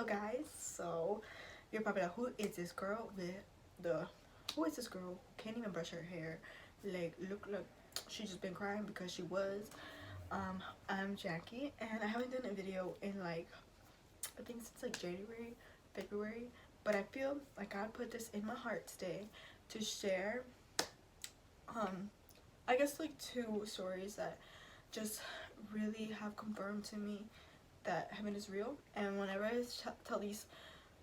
guys, so you're probably like, who is this girl with the who is this girl who can't even brush her hair? Like, look, she just been crying because she was. I'm Jackie, and I haven't done a video in like, I think since like January, February, but I feel like God put this in my heart today to share I guess like two stories that just really have confirmed to me that heaven is real. And whenever I tell these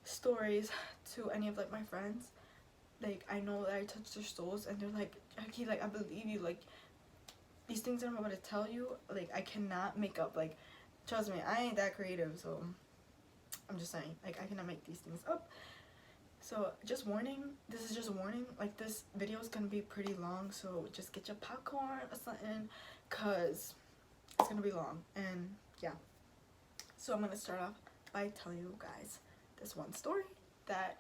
stories to any of like my friends, like, I know that I touch their souls, and they're like, Jackie, like, I believe you, like, these things that I'm about to tell you, like, I cannot make up, like, trust me, I ain't that creative, so I'm just saying, like, I cannot make these things up. So just warning, this is just a warning, like, this video is gonna be pretty long, so just get your popcorn or something, cause it's gonna be long. And yeah, so I'm gonna start off by telling you guys this one story that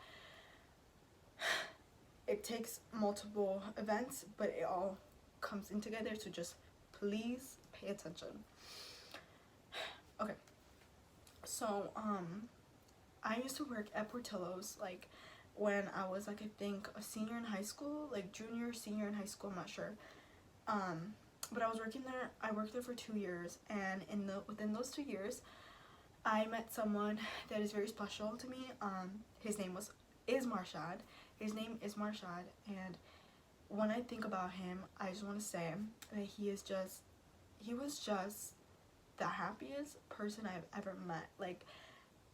it takes multiple events, but it all comes in together, so just please pay attention. Okay, so I used to work at Portillo's, like, when I was like, I think a senior in high school, like junior, senior in high school, I'm not sure. But I was working there. I worked there for 2 years, and within those 2 years, I met someone that is very special to me. His name is Marshad. His name is Marshad, and when I think about him, I just want to say that he was just the happiest person I've ever met. Like,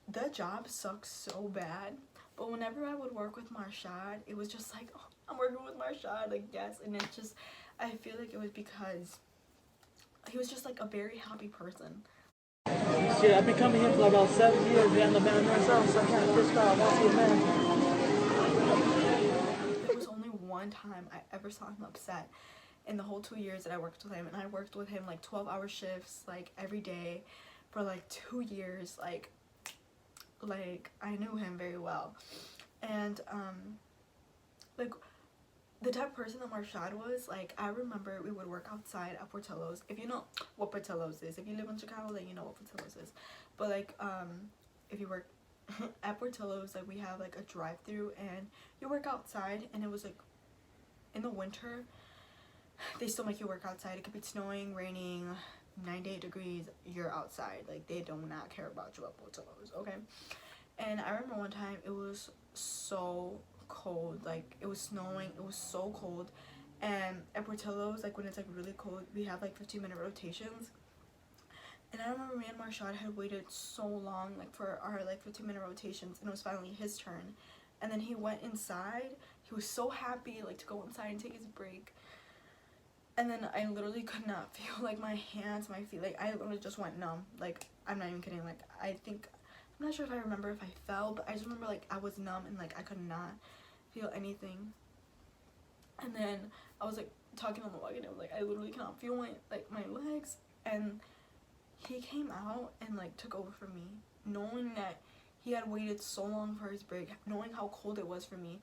the job sucks so bad, but whenever I would work with Marshad, it was just like, oh, I'm working with Marshad, like, yes. And it's just, I feel like it was because he was just like a very happy person. Shit, I've been coming here for about 7 years, man. I've been myself, so I can't just want to see a man. There was only one time I ever saw him upset in the whole 2 years that I worked with him, and I worked with him like 12-hour shifts, like, every day for like 2 years. Like I knew him very well, and like, the type of person that Marshad was, like, I remember we would work outside at Portillo's. If you know what Portillo's is, if you live in Chicago, then you know what Portillo's is. But like, if you work at Portillo's, like, we have like a drive-through, and you work outside, and it was like, in the winter, they still make you work outside. It could be snowing, raining, 98 degrees, you're outside. Like, they do not care about you at Portillo's, okay? And I remember one time it was so cold, like, it was snowing, it was so cold, and at Portillo's, like, when it's like really cold, we have like 15-minute rotations. And I remember me and Marshad had waited so long, like, for our like 15-minute rotations, and it was finally his turn. And then he went inside. He was so happy, like, to go inside and take his break. And then I literally could not feel, like, my hands, my feet, like, I literally just went numb. Like, I'm not even kidding. Like, I'm not sure if I remember if I fell, but I just remember, like, I was numb, and like, I could not feel anything. And then I was like talking on the wagon, and I was like, I literally cannot feel my legs. And he came out and like took over for me, knowing that he had waited so long for his break, knowing how cold it was for me,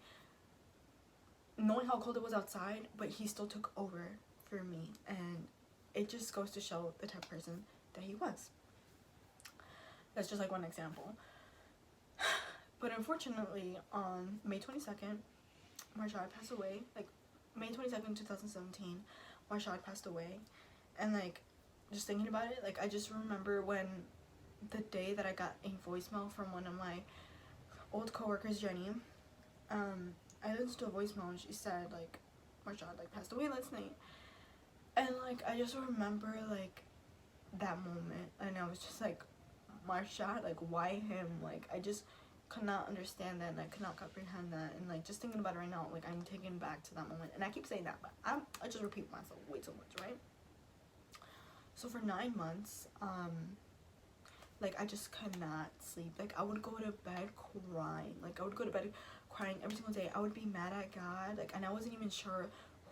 knowing how cold it was outside, but he still took over for me. And it just goes to show the type of person that he was. That's just like one example. But unfortunately, on May 22nd, Marshad passed away. Like, May 22nd, 2017, Marshad passed away. And like, just thinking about it, like, I just remember when the day that I got a voicemail from one of my old coworkers, Jenny. I listened to a voicemail, and she said, like, Marshad, like, passed away last night. And like, I just remember like that moment, and I was just like, Marshad, like, why him? Like, I just could not understand that, and I could not comprehend that. And like, just thinking about it right now, like, I'm taken back to that moment. And I keep saying that, but I just repeat myself way too much, right? So for 9 months, like, I just could not sleep. Like, I would go to bed crying. Like, I would go to bed crying every single day. I would be mad at God, like, and I wasn't even sure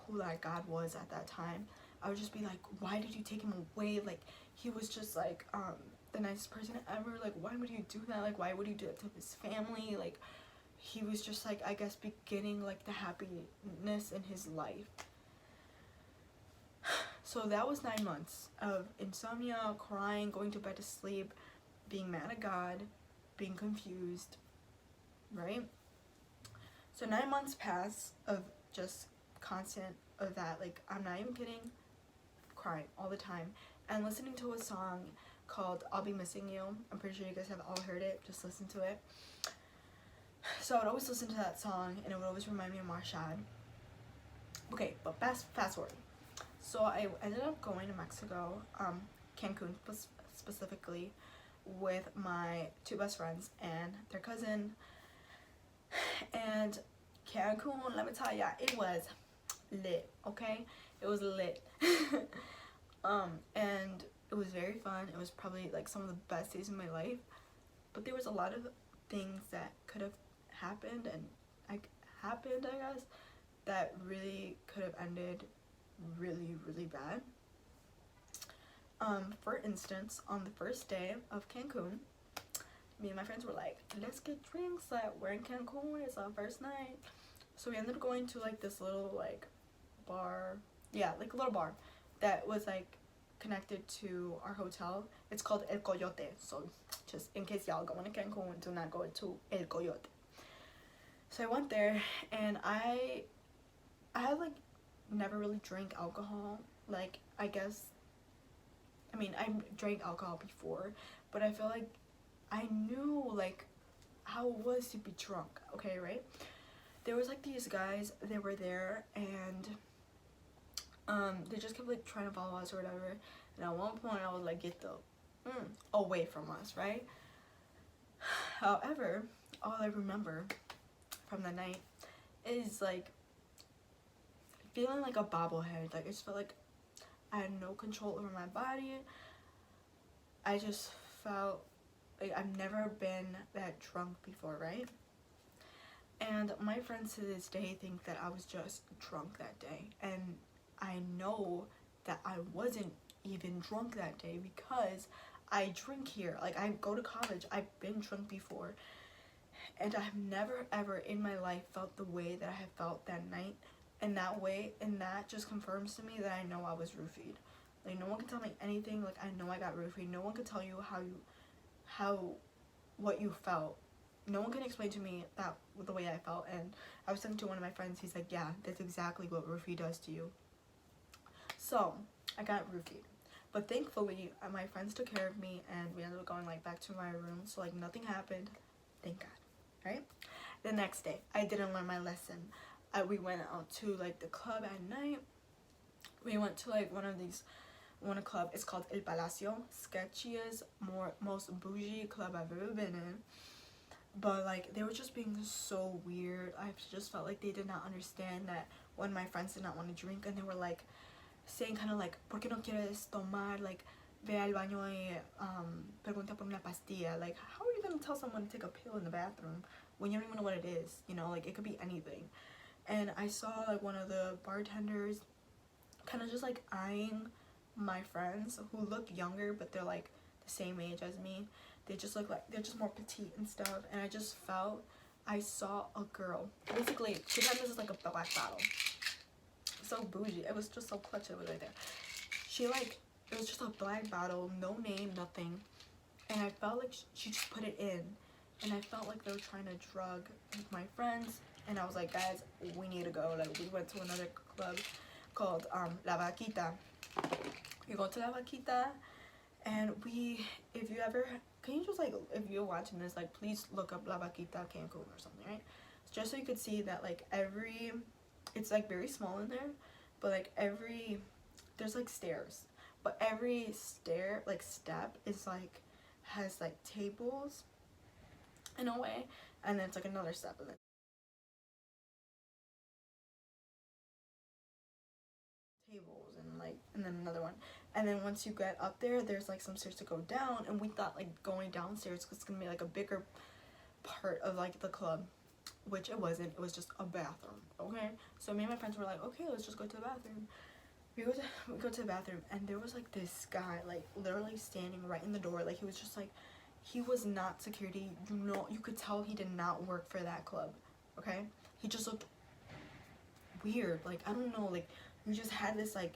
who that God was at that time. I would just be like, why did you take him away? Like, he was just like the nicest person ever. Like, why would you do that? Like, why would you do that to his family? Like, he was just like, I guess, beginning like the happiness in his life. So that was 9 months of insomnia, crying, going to bed to sleep, being mad at God. being confused, right? So 9 months pass of just constant of that, like, I'm not even kidding, crying all the time and listening to a song called I'll Be Missing You. I'm pretty sure you guys have all heard it. Just listen to it. So I would always listen to that song and it would always remind me of Marshad. Okay, but fast forward. So I ended up going to Mexico, Cancun specifically, with my two best friends and their cousin. And Cancun, let me tell ya, it was lit, okay? It was lit. And it was very fun. It was probably like some of the best days of my life. But there was a lot of things that could have happened and like happened, I guess, that really could have ended really, really bad. For instance, on the first day of Cancun, me and my friends were like, let's get drinks, like we're in Cancun, it's our first night. So we ended up going to like this little like bar, yeah, like a little bar that was like connected to our hotel. It's called El Coyote, so just in case y'all going to Cancun, do not go to El Coyote. So I went there and I had like never really drank alcohol. Like, I drank alcohol before, but I feel like I knew like how it was to be drunk, okay, right? There was like these guys, they were there, and they just kept like trying to follow us or whatever. And at one point I was like, get the away from us, right? However, all I remember from the night is like feeling like a bobblehead. Like, I just felt like I had no control over my body. I just felt like I've never been that drunk before, right? And my friends to this day think that I was just drunk that day. And I know that I wasn't even drunk that day because I drink here. Like, I go to college. I've been drunk before. And I've never ever in my life felt the way that I have felt that night. And that just confirms to me that I know I was roofied. Like, no one can tell me anything. Like, I know I got roofied. No one can tell you what you felt. No one can explain to me that the way I felt. And I was talking to one of my friends. He's like, yeah, that's exactly what roofie does to you. So I got roofied, but thankfully my friends took care of me and we ended up going like back to my room. So like nothing happened, thank God, right? The next day I didn't learn my lesson. We went out to like the club at night. We went to like one club. It's called El Palacio. Sketchiest, most bougie club I've ever been in. But like they were just being so weird. I just felt like they did not understand that when my friends did not want to drink, and they were like saying kind of like, ¿por qué no quieres tomar? Like, ve al baño y pregunta por una pastilla. Like, how are you gonna tell someone to take a pill in the bathroom when you don't even know what it is? You know, like, it could be anything. And I saw like one of the bartenders kind of just like eyeing my friends who look younger, but they're like the same age as me. They just look like they're just more petite and stuff. And I just felt I saw a girl. Basically, she had this is like a black bottle. So bougie. It was just so clutch. It was right there. It was just a black bottle, no name, nothing. And I felt like she just put it in. And I felt like they were trying to drug my friends. And I was like, guys, we need to go. Like, we went to another club called La Vaquita. We go to La Vaquita, and if you ever, can you just like, if you're watching this, like, please look up La Vaquita Cancun or something, right? Just so you could see that like it's like very small in there, but like there's like stairs, but every step is like has like tables in a way, and then it's like another step, and then tables and then another one, and then once you get up there's like some stairs to go down, and we thought like going downstairs was gonna be like a bigger part of like the club, which it wasn't. It was just a bathroom. Okay, so me and my friends were like, okay, let's just go to the bathroom. We go to the bathroom, and there was like this guy like literally standing right in the door. Like, he was just like, he was not security. You could tell he did not work for that club. Okay, he just looked weird. Like, I don't know, like, we just had this like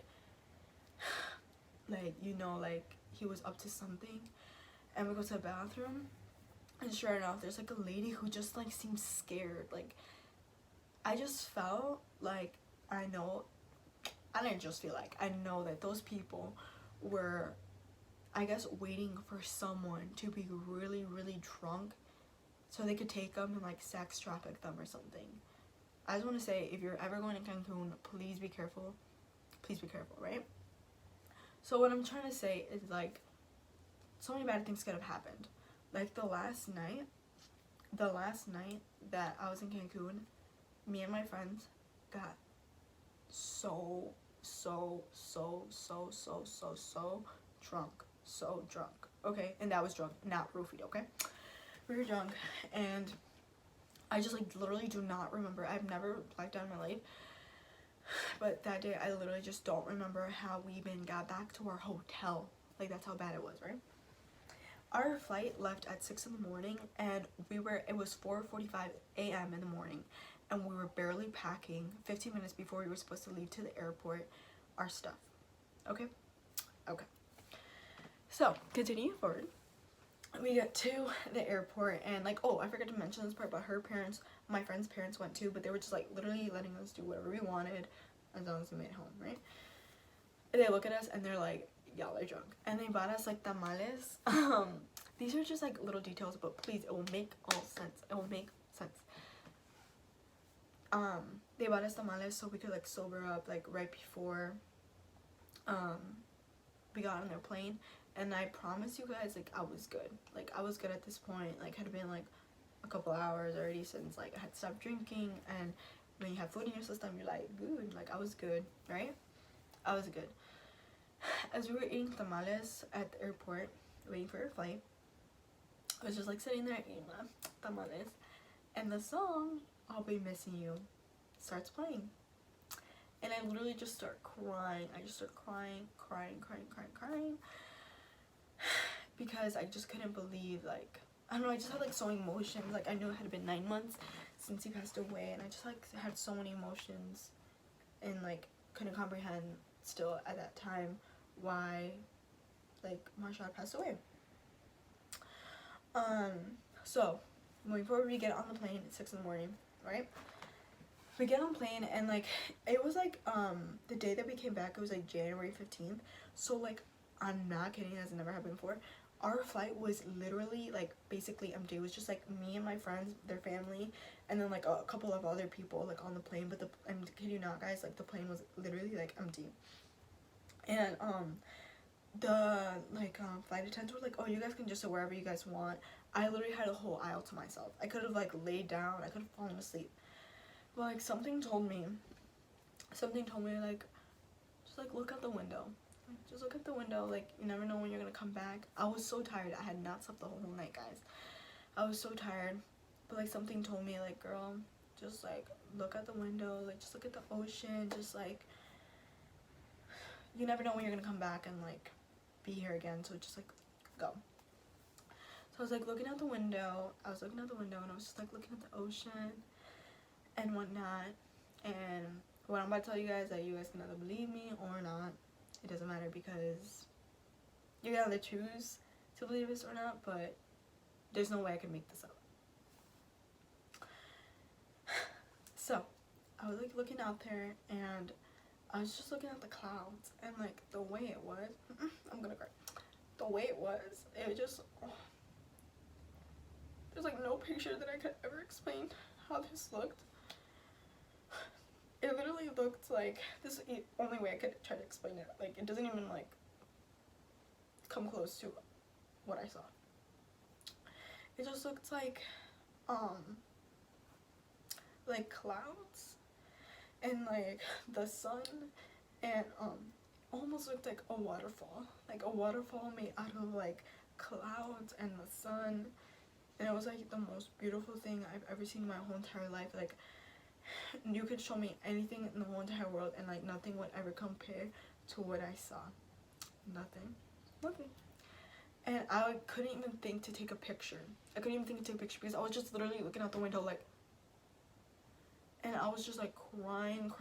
like, you know, like he was up to something. And we go to the bathroom, And sure enough, there's like a lady who just like seems scared. Like, I just felt like I didn't just feel like, I know that those people were, I guess, waiting for someone to be really, really drunk so they could take them and like sex traffic them or something. I just want to say, if you're ever going to Cancun, please be careful. Please be careful, right? So what I'm trying to say is, like, so many bad things could have happened. Like, the last night that I was in Cancun, me and my friends got so drunk, okay? And that was drunk, not roofied, okay? We were drunk, and I just, like, literally do not remember. I've never blacked out in my life, but that day I literally just don't remember how we even got back to our hotel. Like, that's how bad it was, right? Our flight left at 6 in the morning, and it was 4:45 a.m. in the morning, and we were barely packing 15 minutes before we were supposed to leave to the airport our stuff. Okay? Okay. So, continuing forward, we get to the airport, and like, oh, I forgot to mention this part, but her parents, my friend's parents went too, but they were just like literally letting us do whatever we wanted as long as we made it home, right? And they look at us and they're like, y'all are drunk. And they bought us like tamales. These are just like little details, but please, it will make all sense. It will make sense. They bought us tamales so we could like sober up like right before we got on their plane. And I promise you guys, like, I was good. Like, I was good at this point. Like, had been like a couple hours already since like I had stopped drinking. And when you have food in your system, you're like, good. Like, I was good, right? I was good. As we were eating tamales at the airport, waiting for our flight, I was just like sitting there eating my tamales, and the song "I'll Be Missing You" starts playing, and I literally just start crying. I just start crying, because I just couldn't believe, like, I don't know, I just had like so many emotions. Like, I knew it had been 9 months since he passed away, and I just like had so many emotions, and like couldn't comprehend still at that time why like Marshall passed away. So moving forward, we get on the plane at 6 in the morning, right? We get on plane, and like it was like the day that we came back, it was like January 15th. So like, I'm not kidding, that's never happened before. Our flight was literally like basically empty. It was just like me and my friends, their family, and then like a couple of other people like on the plane. But I'm kidding you not, guys, like the plane was literally like empty. And the flight attendants were like, oh, you guys can just sit wherever you guys want. I literally had a whole aisle to myself. I could have like laid down, I could have fallen asleep, but like something told me like, just like look out the window. Just look at the window, like, you never know when you're gonna come back. I was so tired. I had not slept the whole night, guys. I was so tired. But like something told me, like, girl, just like look out the window, like just look at the ocean, just like, you never know when you're gonna come back and like be here again, so just like go. So I was like looking out the window, and I was just like looking at the ocean and whatnot. And what I'm about to tell you guys, that you guys can either believe me or not. It doesn't matter, because you can either choose to believe this or not, but there's no way I can make this up. So I was like looking out there, and I was just looking at the clouds, and like the way it was, I'm gonna cry. The way it was just, oh, there's like no picture that I could ever explain how this looked. It literally looked like, this is the only way I could try to explain it. Like, it doesn't even like come close to what I saw. It just looked like clouds and like the sun, and almost looked like a waterfall made out of like clouds and the sun. And it was like the most beautiful thing I've ever seen in my whole entire life. Like, you could show me anything in the whole entire world, and like nothing would ever compare to what I saw. Nothing. And I couldn't even think to take a picture. Because I was just literally looking out the window, like, and I was just like crying.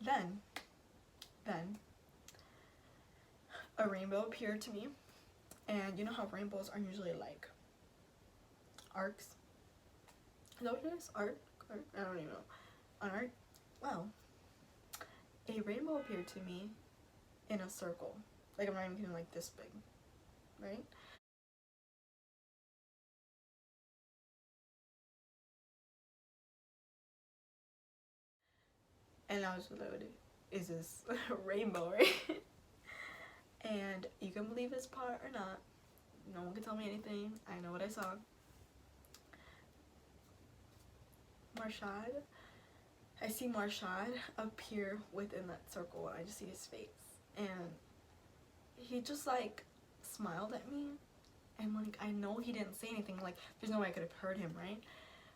Then a rainbow appeared to me, and you know how rainbows are usually like arcs? Is that what it is? Art? I don't even know. An arc? Well, a rainbow appeared to me in a circle. Like, I'm not even kidding, like this big, right? And I was like, is this a rainbow, right? And you can believe this part or not. No one can tell me anything. I know what I saw. Marshad. I see Marshad appear within that circle, and I just see his face. And he just, like, smiled at me. And, like, I know he didn't say anything. Like, there's no way I could have heard him, right?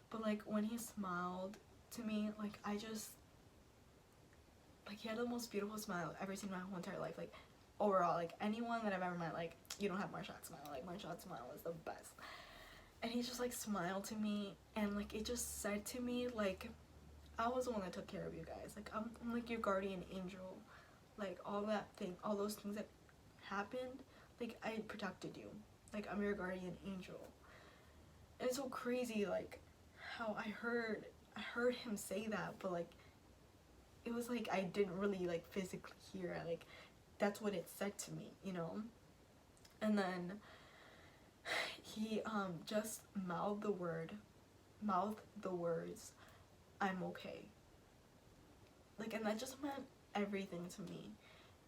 But, like, when he smiled to me, like, I just... Like, he had the most beautiful smile I've ever seen in my whole entire life. Like, overall, like, anyone that I've ever met, like, you don't have Marshad's smile. Like, Marshad's smile is the best. And he just, like, smiled to me, and, like, it just said to me, like, I was the one that took care of you guys. Like, I'm like, your guardian angel. Like, all those things that happened, like, I protected you. Like, I'm your guardian angel. And it's so crazy, like, how I heard him say that, but, like, it was like I didn't really, like, physically hear it. Like, that's what it said to me, you know? And then he just mouthed the words, I'm okay. Like, and that just meant everything to me,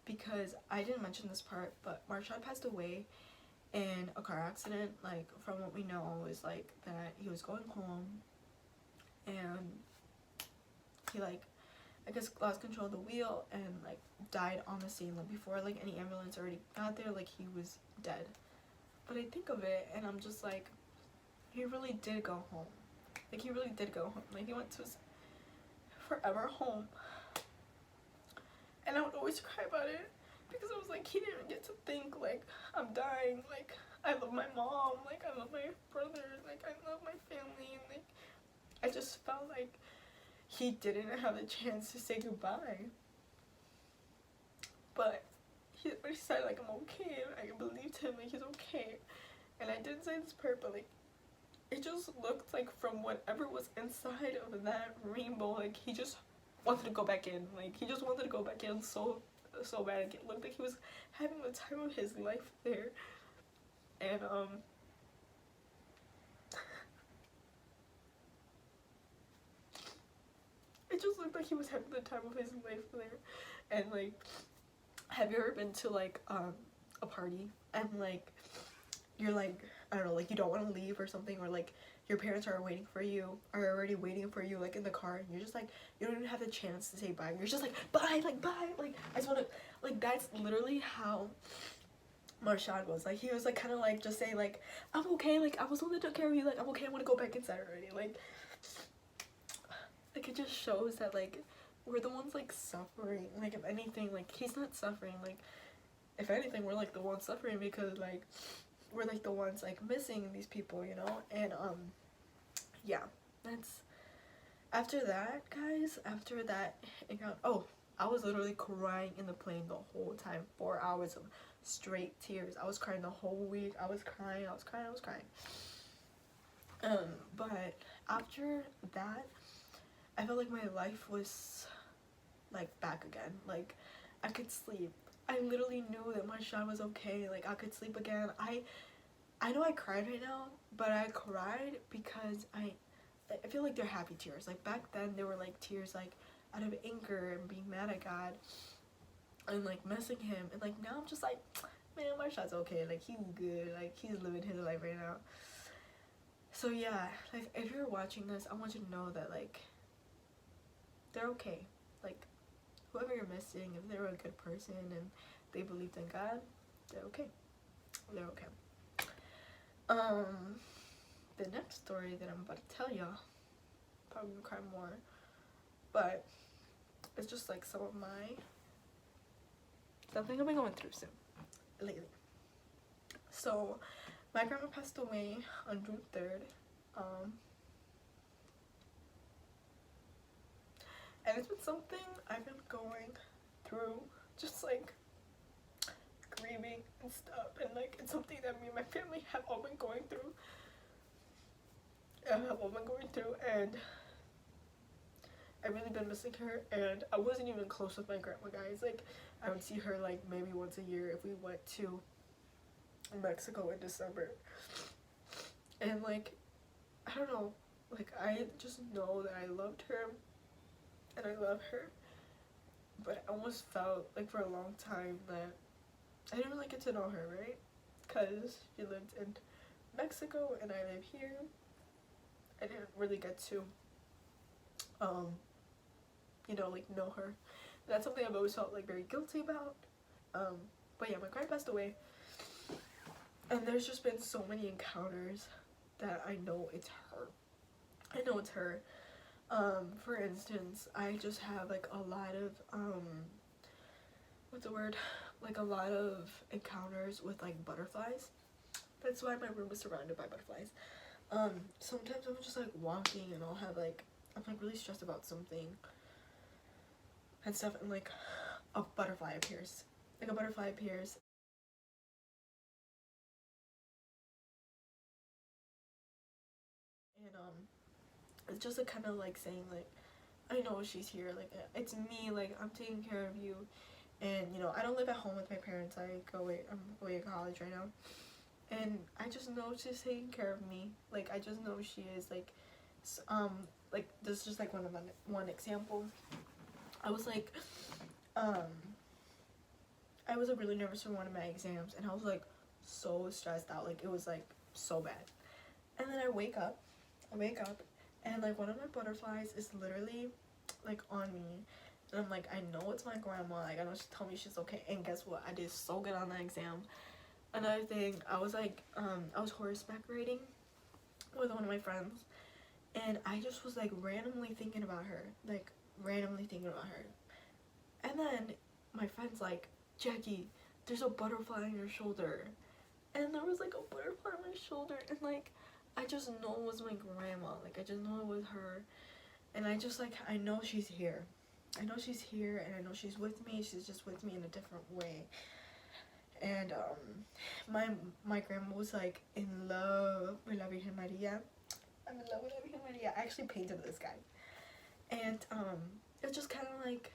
because I didn't mention this part, but Marshad passed away in a car accident. Like, from what we know, is like that he was going home and he, like, I guess lost control of the wheel and, like, died on the scene. Like, before, like, any ambulance already got there, like, he was dead. But I think of it and I'm just like, he really did go home. Like, he really did go home. Like, he went to his forever home. And I would always cry about it, because I was like, he didn't get to think, like, I'm dying. Like, I love my mom. Like, I love my brother. Like, I love my family. And, like, I just felt like he didn't have a chance to say goodbye. But he said, like, I'm okay. And I believed him, like, he's okay. And I didn't say this part, but, like, it just looked like from whatever was inside of that rainbow, like, he just wanted to go back in. Like, he just wanted to go back in so bad. Like, it looked like he was having the time of his life there. And it just looked like he was having the time of his life there. And, like, have you ever been to, like, a party and, like, you're like, I don't know, like, you don't want to leave or something, or like your parents are already waiting for you, like, in the car, and you're just like, you don't even have the chance to say bye. You're just like, bye, like, bye, like, I just want to, like, that's literally how Marshad was. Like, he was, like, kind of like just saying, like, I'm okay, like, I was the one that took care of you, like, I'm okay, I want to go back inside already. Like, it just shows that, like, we're the ones, like, suffering. Like, if anything, like, he's not suffering. Like, if anything, we're, like, the ones suffering, because, like, we're, like, the ones, like, missing these people, you know? And yeah, that's, after that, guys, it got, oh, I was literally crying in the plane the whole time. 4 hours of straight tears. I was crying the whole week. I was crying. But after that, I felt like my life was, like, back again. Like, I could sleep. I literally knew that Marshad was okay. Like, I could sleep again. I know I cried right now, but I cried because I feel like they're happy tears. Like, back then, they were, like, tears, like, out of anger and being mad at God and, like, missing him. And, like, now I'm just like, man, Marshad's okay. Like, he's good. Like, he's living his life right now. So, yeah, like, if you're watching this, I want you to know that, like, they're okay. Like, whoever you're missing, if they were a good person and they believed in God, they're okay. They're okay. The next story that I'm about to tell y'all, probably gonna cry more, but it's just, like, something I've been going through lately. So, my grandma passed away on June 3rd, and it's been something I've been going through, just, like, grieving and stuff, and like it's something that me and my family have all been going through. And I've really been missing her, and I wasn't even close with my grandma, guys. Like, I would see her like maybe once a year if we went to Mexico in December. And like, I don't know, like I just know that I loved her and I love her, but I almost felt like for a long time that I didn't really get to know her, right? Because she lived in Mexico and I live here. I didn't really get to you know, like know her. And that's something I've always felt like very guilty about. But yeah, my grandma passed away, and there's just been so many encounters that I know it's her. I know it's her. For instance, I just have like a lot of what's the word? Like a lot of encounters with like butterflies. That's why my room is surrounded by butterflies. Sometimes I'm just like walking and I'll have like, I'm like really stressed about something and stuff, and like a butterfly appears. Like a butterfly appears. And it's just a kind of like saying like, I know she's here, like it's me, like I'm taking care of you. And you know, I don't live at home with my parents. I'm away at college right now. And I just know she's taking care of me. Like I just know she is. Like this is just like one example. I was like I was really nervous for one of my exams, and I was like so stressed out, like it was like so bad. And then I wake up and like one of my butterflies is literally like on me, and I'm like, I know it's my grandma, like I know she told me she's okay. And guess what, I did so good on the exam. Another thing, I was like I was horseback riding with one of my friends, and I just was like randomly thinking about her, and then my friend's like, Jackie, there's a butterfly on your shoulder. And there was like a butterfly on my shoulder, and like I just know it was my grandma, like I just know it was her. And I just like, I know she's here, and I know she's with me. She's just with me in a different way. And my grandma was like in love with La Virgen Maria. I'm in love with La Virgen Maria. I actually painted this guy. And it's just kind of like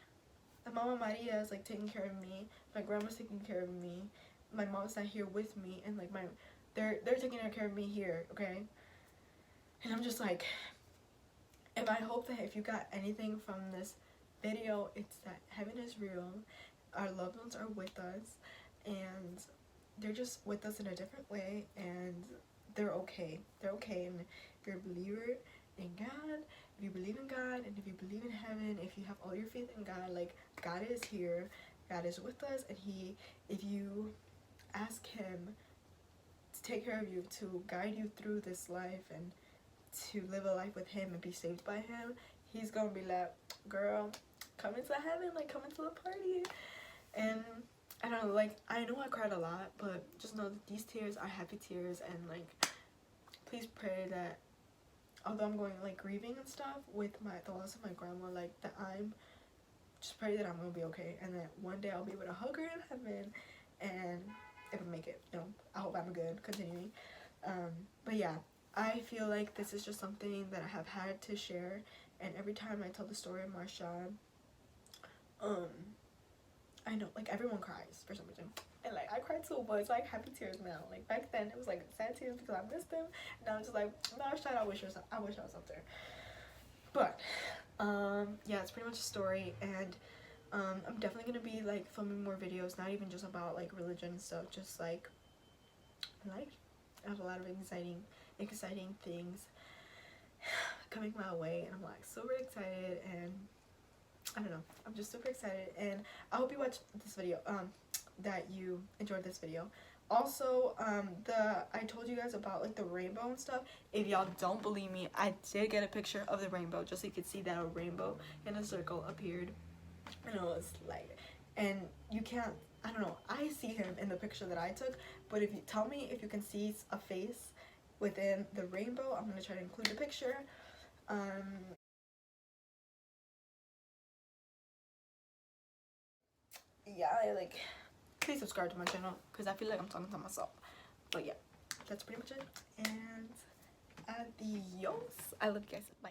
Mama Maria is like taking care of me, my grandma's taking care of me, my mom's not here with me, and like they're taking care of me here, okay? And I'm just like, if I hope that if you got anything from this video, it's that heaven is real, our loved ones are with us, and they're just with us in a different way, and they're okay. And if you're a believer in God, if you believe in God, and if you believe in heaven, if you have all your faith in God, like God is here, God is with us, and if you ask him to take care of you, to guide you through this life, and to live a life with him and be saved by him, he's gonna be like, girl, come into heaven, like come into the party. And I don't know, like I know I cried a lot, but just know that these tears are happy tears, and like please pray that although I'm going like grieving and stuff with the loss of my grandma, like that I'm just pray that I'm gonna be okay, and that one day I'll be able to hug her in heaven, and if I make it, you know, I hope I'm good continuing. But yeah, I feel like this is just something that I have had to share, and every time I tell the story of Marsha, I know like everyone cries for some reason, and like I cried too, but it's like happy tears now. Like back then it was like sad tears because I missed him, and now I'm just like, Marsha, I wish I was up there. But yeah, it's pretty much a story, and I'm definitely gonna be like filming more videos, not even just about like religion and stuff, just like life. I have a lot of exciting things coming my way, and I'm like super excited, and I don't know, I'm just super excited, and I hope you watch this video, that you enjoyed this video. Also, I told you guys about like the rainbow and stuff. If y'all don't believe me, I did get a picture of the rainbow just so you could see that a rainbow in a circle appeared, and it was like, and you can't, I don't know, I see him in the picture that I took, but if you tell me if you can see a face within the rainbow, I'm gonna try to include the picture. Yeah, please subscribe to my channel because I feel like I'm talking to myself. But yeah, that's pretty much it. And adios. I love you guys. Bye.